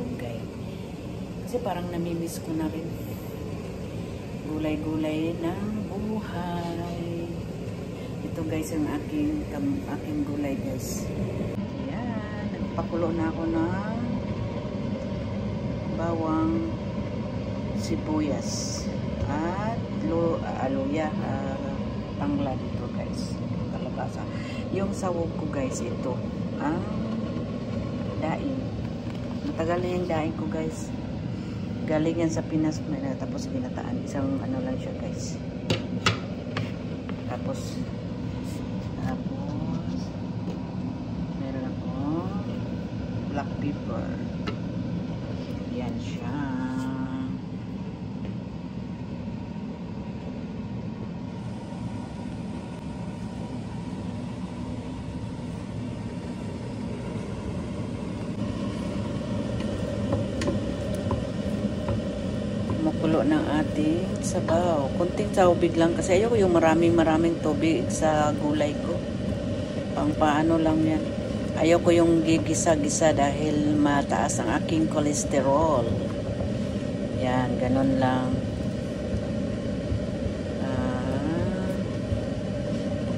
malunggay. Kasi parang namimiss ko na rin. Gulay-gulay ng buhay. Ito guys ang aking gulay guys. Ayan, nagpakulo na ako ng bawang, sibuyas at aluya, tanglad dito guys. Kalabasa. Yung sawog ko guys, ito ang daing. Matagal na yung daing ko guys. Galing yan sa Pinas, tapos ginataan. Isang ano lang siya guys. Tapos meron ako black pepper. Yan siya. Kumukulo ng ating sabaw. Kunting tubig lang kasi ayoko yung maraming tubig sa gulay ko. Pang paano lang yan. Ayoko yung gigisa-gisa dahil mataas ang aking cholesterol. Yan, ganun lang.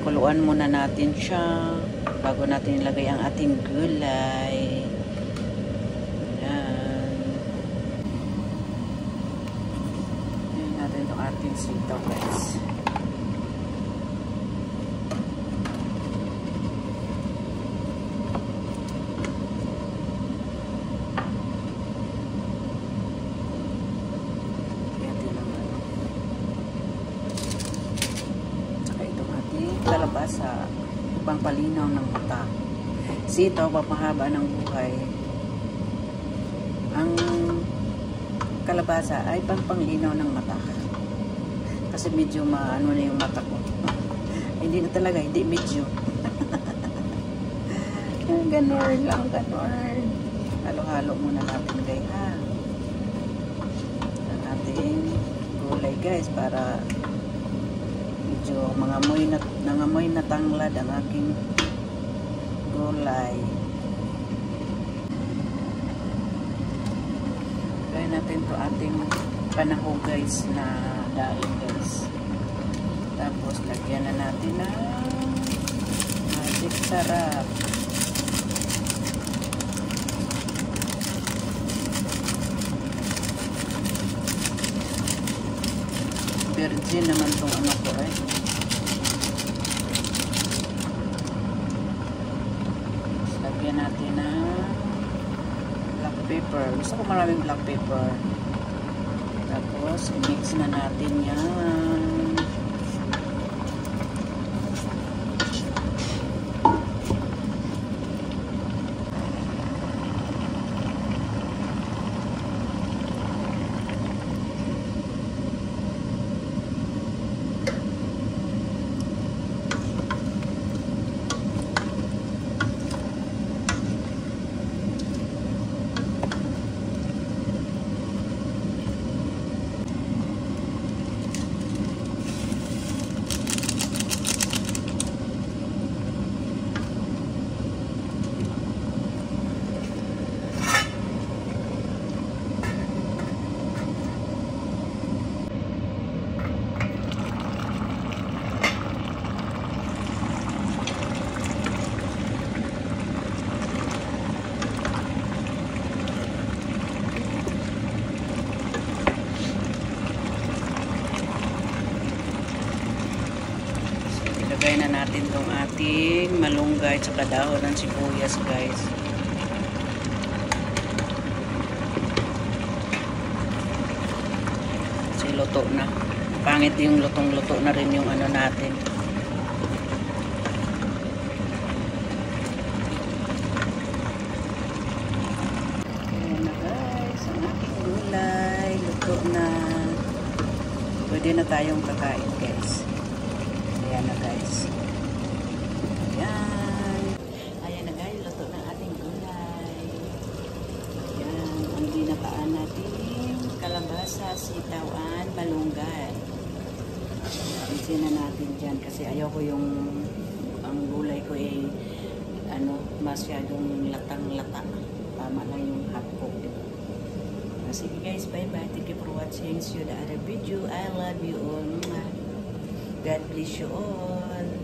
Kuluan muna natin siya bago natin ilagay ang ating gulay. Ating sitaw guys. Saka itong ating kalabasa, pangpalinaw ng mata. Sitaw, papahaba ng buhay. Ang kalabasa ay pangpanglinaw ng mata. Kasi medyo maano na yung mata ko. Hindi na talaga, hindi medyo. Ganon lang, ganon. Halo-halo muna natin guys ha. Ang ating gulay guys para medyo nangamoy na tanglad ang aking gulay. Gaya natin to ating panahog guys na daing guys. Tapos lagyan na natin ng magic sarap. Virgin naman tong ano ko eh. Tapos lagyan natin ng black pepper. Gusto ko maraming black pepper. Tapos, i-mix na natin yan. Ilagay na natin tong ating malunggay at dahon ng sibuyas guys. Kasi luto na. Pangit yung lutong-luto na rin yung ano natin. Ayan na guys, ang ating gulay. Luto na. Pwede na tayong kakain guys. Ayan na guys. Ayan. Ayan na guys, luto ng ating gulay. Ayan, ang ginataan natin kalabasa, sitawan, malunggay. Isin na natin dyan kasi ayaw ko yung ang gulay ko ay masyadong latang-lata. Tama lang yung hot cook. Sige guys, bye-bye. Thank you for watching. See you in the other video. I love you all. Mwah. God bless you all.